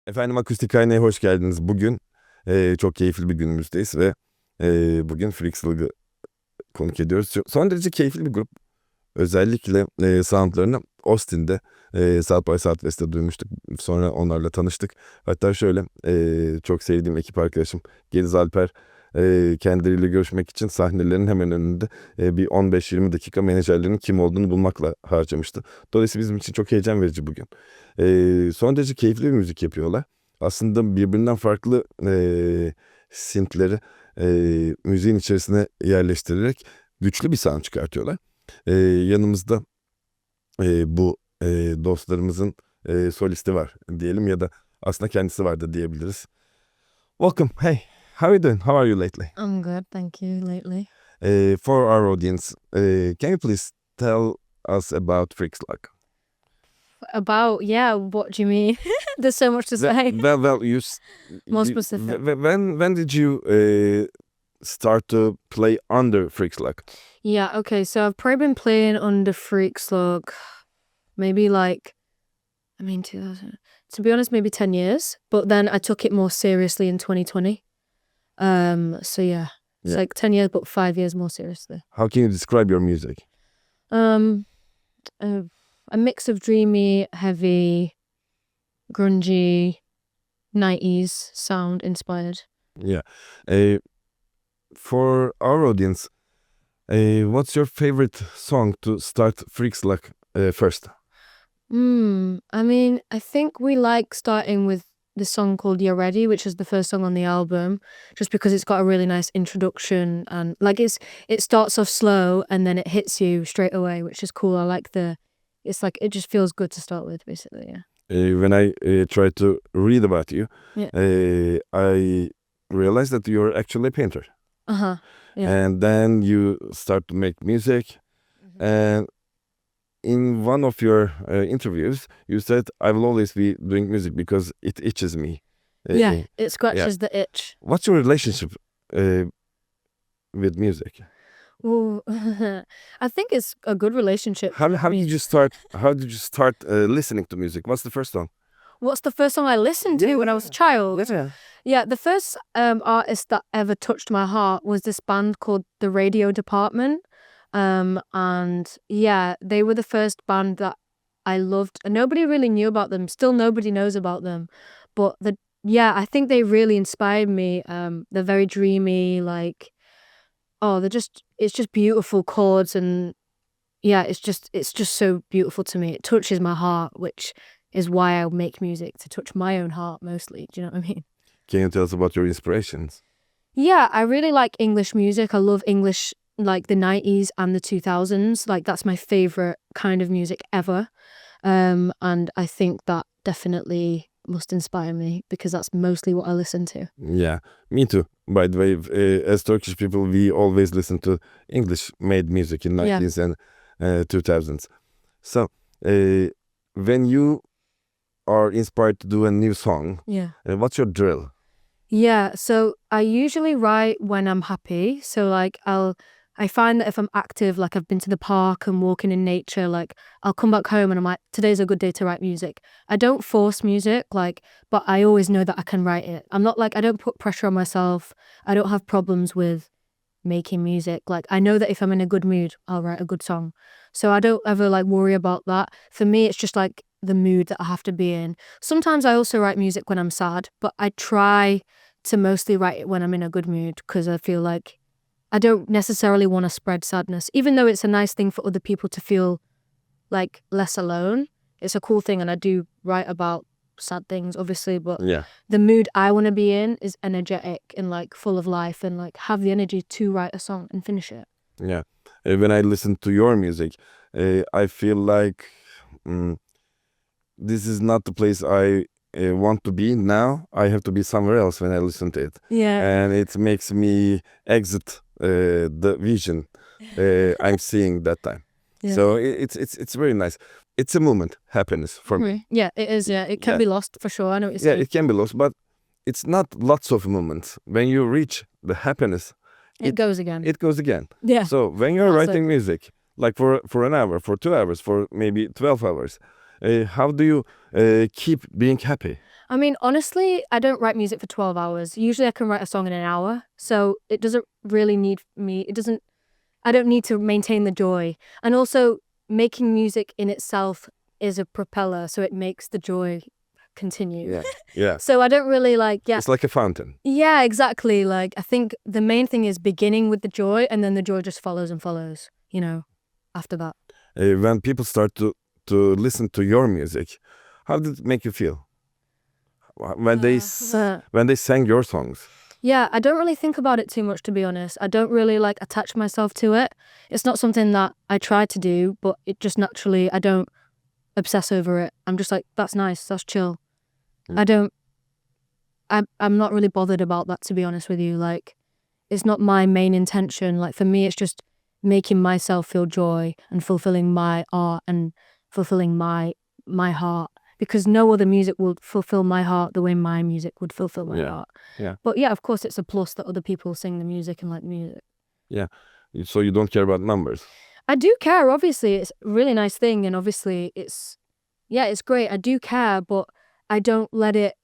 Efendim Akustikhane'ye hoş geldiniz. Bugün çok keyifli bir günümüzdeyiz ve bugün freakslug'ı konuk ediyoruz. Son derece keyifli bir grup. Özellikle soundlarını Austin'de South by Southwest'te duymuştuk. Sonra onlarla tanıştık. Hatta şöyle çok sevdiğim ekip arkadaşım Geliz Alper kendileriyle görüşmek için sahnelerin hemen önünde bir 15-20 dakika menajerlerin kim olduğunu bulmakla harcamıştı. Dolayısıyla bizim için çok heyecan verici bugün. Son derece keyifli bir müzik yapıyorlar. Aslında birbirinden farklı synthleri müziğin içerisine yerleştirerek güçlü bir sound çıkartıyorlar. Yanımızda bu dostlarımızın solisti var diyelim ya da aslında kendisi var da diyebiliriz. Welcome. Hey, how are you doing? How are you lately? I'm good, thank you. Lately, For our audience, can you please tell us about freakslug? what do you mean? There's so much to say. More specific. When did you start to play under freakslug? Yeah, okay, so I've probably been playing under freakslug maybe 2000, to be honest, maybe 10 years, but then I took it more seriously in 2020. So yeah, it's like 10 years, but 5 years more seriously. How can you describe your music? A mix of dreamy, heavy, grungy, 90s sound inspired. Yeah. For our audience, what's your favorite song to start freakslug first? I mean, I think we like starting with the song called You're Ready, which is the first song on the album, just because it's got a really nice introduction and it starts off slow and then it hits you straight away, which is cool. I like it just feels good to start with, basically, yeah. When I try to read about you, I realized that you're actually a painter. Yeah. And then you start to make music. And in one of your interviews, you said, I will always be doing music because it itches me. It scratches the itch. What's your relationship with music? Well, I think it's a good relationship. How did you start? How did you start listening to music? What's the first song? What's the first song I listened to when I was a child? Yeah. Yeah, the first artist that ever touched my heart was this band called The Radio Department. And yeah, they were the first band that I loved. And nobody really knew about them. Still nobody knows about them. But I think they really inspired me. They're very dreamy, it's just beautiful chords, and yeah, it's just so beautiful to me. It touches my heart, which is why I make music, to touch my own heart mostly. Do you know what I mean? Can you tell us about your inspirations? Yeah, I really like English music. I love English, like the 90s and the 2000s. Like, that's my favorite kind of music ever. And I think that definitely must inspire me because that's mostly what I listen to. Yeah, me too. By the way, as Turkish people, we always listen to English-made music in 90s and 2000s. So, when you are inspired to do a new song, what's your drill? Yeah, so I usually write when I'm happy. So I find that if I'm active, like I've been to the park and walking in nature, like I'll come back home and I'm like, today's a good day to write music. I don't force music, but I always know that I can write it. I'm not I don't put pressure on myself. I don't have problems with making music. Like, I know that if I'm in a good mood, I'll write a good song. So I don't ever worry about that. For me, it's just the mood that I have to be in. Sometimes I also write music when I'm sad, but I try to mostly write it when I'm in a good mood because I feel like I don't necessarily want to spread sadness, even though it's a nice thing for other people to feel less alone. It's a cool thing, and I do write about sad things, obviously, but the mood I want to be in is energetic and full of life and have the energy to write a song and finish it. Yeah. When I listen to your music, I feel like this is not the place I want to be now. I have to be somewhere else when I listen to it. Yeah. And it makes me exit the vision I'm seeing that time. Yeah. So it's very nice. It's a moment, happiness for me. Yeah, it is. Yeah, it can be lost for sure. I know what you're saying. Yeah, it can be lost, but it's not lots of moments. When you reach the happiness, it goes again. It goes again. Yeah. So when you're writing music, for an hour, for 2 hours, for maybe 12 hours, how do you keep being happy? I mean, honestly, I don't write music for 12 hours. Usually I can write a song in an hour. So it doesn't really need me. I don't need to maintain the joy. And also, making music in itself is a propeller. So it makes the joy continue. Yeah, yeah. So I don't really It's like a fountain. Yeah, exactly. Like, I think the main thing is beginning with the joy, and then the joy just follows and follows, after that. When people start to listen to your music, how did it make you feel? When they sang your songs? Yeah, I don't really think about it too much, to be honest. I don't really attach myself to it. It's not something that I try to do, but it just naturally, I don't obsess over it. I'm just like, that's nice, that's chill. I'm not really bothered about that, to be honest with you. Like, it's not my main intention. Like, for me, it's just making myself feel joy and fulfilling my art and fulfilling my heart. Because no other music will fulfill my heart the way my music would fulfill my heart. Yeah. But yeah, of course, it's a plus that other people sing the music and like the music. Yeah. So you don't care about numbers? I do care, obviously. It's a really nice thing. And obviously, it's great. I do care, but I don't let it,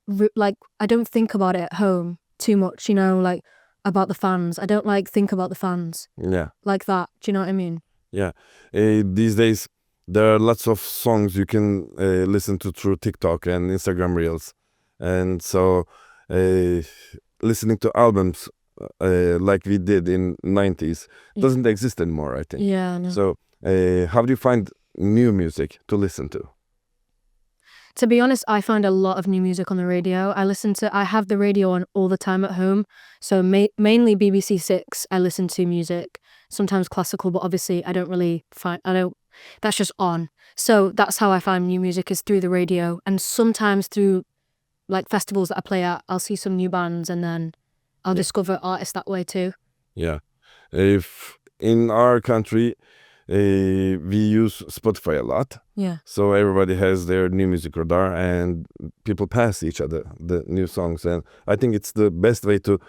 I don't think about it at home too much, about the fans. I don't think about the fans. Yeah. Like that. Do you know what I mean? Yeah. These days, there are lots of songs you can listen to through TikTok and Instagram Reels. And so listening to albums like we did in 90s doesn't exist anymore, I think. Yeah, I know. So how do you find new music to listen to? To be honest, I find a lot of new music on the radio. I have the radio on all the time at home. So mainly BBC Six, I listen to music, sometimes classical, but obviously that's just on. So that's how I find new music, is through the radio. And sometimes through festivals that I play at, I'll see some new bands and then I'll discover artists that way too. Yeah. If in our country, we use Spotify a lot. Yeah. So everybody has their new music radar and people pass each other the new songs. And I think it's the best way to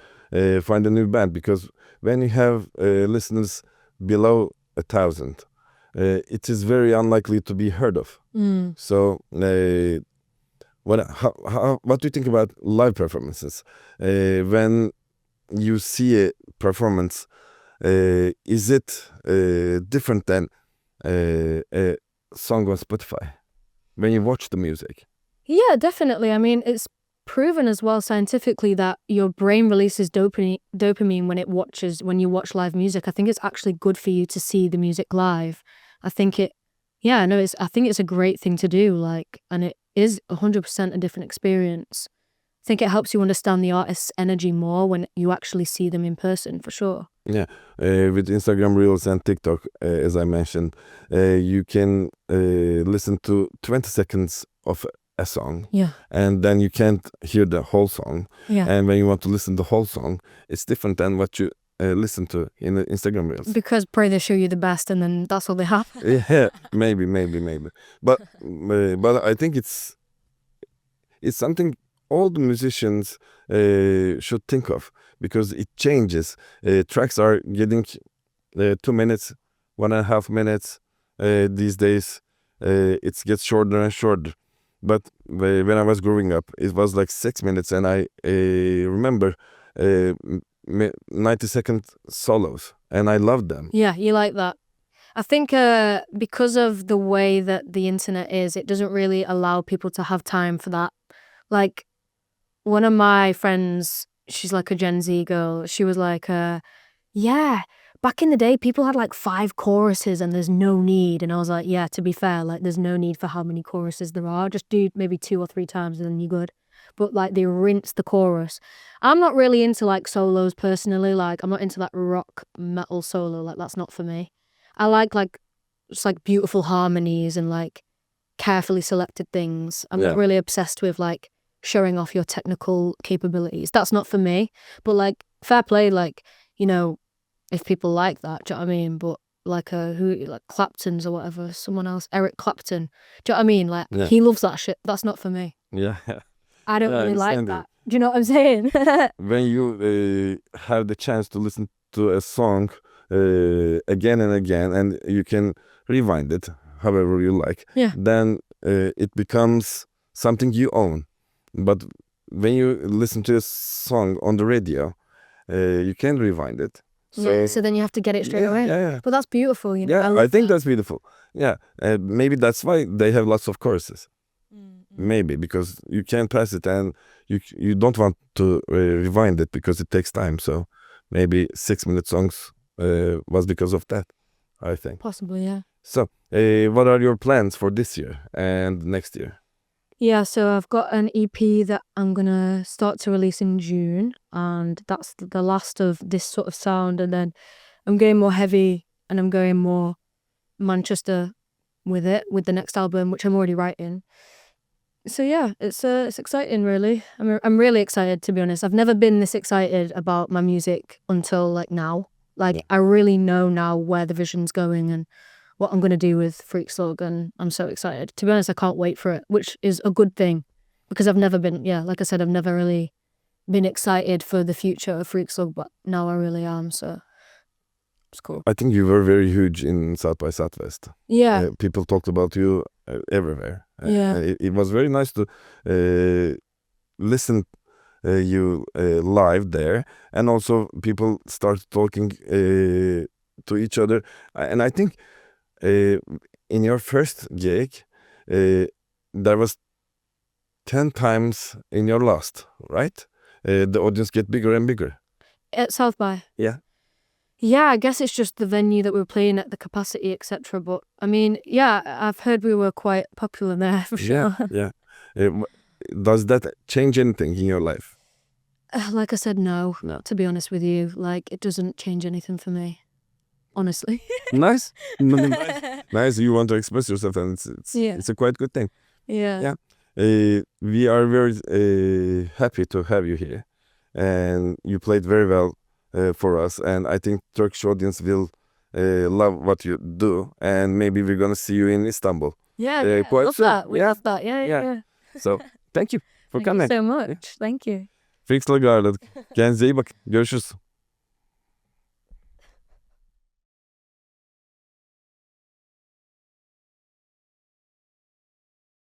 find a new band, because when you have listeners below 1,000, it is very unlikely to be heard of. So what do you think about live performances? When you see a performance, is it different than a song on Spotify when you watch the music? Yeah, definitely. I mean, it's proven as well scientifically that your brain releases dopamine when you watch live music. I think it's actually good for you to see the music live. I think I think it's a great thing to do, and it is 100% a different experience. I think it helps you understand the artist's energy more when you actually see them in person, for sure. Yeah, with Instagram Reels and TikTok, as I mentioned, you can listen to 20 seconds of a song. Yeah. And then you can't hear the whole song. Yeah. And when you want to listen to the whole song, it's different than what you listen to in the Instagram Reels. Because pray they show you the best and then that's all they have. Yeah, maybe. But I think it's something all the musicians should think of, because it changes. Tracks are getting 2 minutes, 1.5 minutes. These days, it gets shorter and shorter. But when I was growing up, it was like 6 minutes, and I remember 90-second solos, and I loved them. Yeah, you like that. I think because of the way that the internet is, it doesn't really allow people to have time for that. Like, one of my friends, she's like a Gen Z girl, she was like, yeah, back in the day, people had 5 choruses and there's no need. And I was like, yeah, to be fair, there's no need for how many choruses there are. Just do maybe 2 or 3 times and then you're good. But they rinse the chorus. I'm not really into solos personally. I'm not into that rock metal solo. That's not for me. I like just beautiful harmonies and carefully selected things. I'm not really obsessed with showing off your technical capabilities. That's not for me. But fair play, if people like that, do you know what I mean? But Clapton's or whatever, someone else, Eric Clapton, do you know what I mean? He loves that shit. That's not for me. Yeah. I don't really like that. Do you know what I'm saying? When you have the chance to listen to a song again and again, and you can rewind it however you like, then it becomes something you own. But when you listen to a song on the radio, you can rewind it. So then you have to get it straight away. Yeah. But that's beautiful, you know. Yeah, I think that's beautiful. Yeah, maybe that's why they have lots of choruses. Maybe because you can't pass it and you don't want to rewind it because it takes time. So maybe 6-minute songs was because of that, I think. Possibly, yeah. So what are your plans for this year and next year? Yeah, so I've got an EP that I'm gonna start to release in June, and that's the last of this sort of sound. And then I'm going more heavy, and I'm going more Manchester with it, with the next album, which I'm already writing. So yeah, it's exciting, really. I'm really excited, to be honest. I've never been this excited about my music until like now. Like I really know now where the vision's going and what I'm gonna do with freakslug, and I'm so excited. To be honest, I can't wait for it, which is a good thing because I've never been, like I said, I've never really been excited for the future of freakslug, but now I really am. So it's cool. I think you were very huge in South by Southwest. Yeah, People talked about you everywhere. Yeah. It was very nice to listen you live there, and also people started talking to each other. And I think in your first gig, there was 10 times in your last, right? The audience get bigger and bigger. at South by. Yeah. Yeah, I guess it's just the venue that we were playing at, the capacity, etc. But I mean, yeah, I've heard we were quite popular there for sure. Yeah. Does that change anything in your life? Like I said, no. No. To be honest with you, like it doesn't change anything for me, honestly. Nice. Nice. You want to express yourself, and it's a quite good thing. Yeah. We are very happy to have you here, and you played very well for us. And I think Turkish audience will love what you do, and maybe we're gonna see you in Istanbul. Yeah, quite love soon. that. We love that. Yeah. Yeah. So thank you for Thank you coming. so much. Thank you. Freakslug ağırladık. Kendinize iyi bakın. Görüşürüz.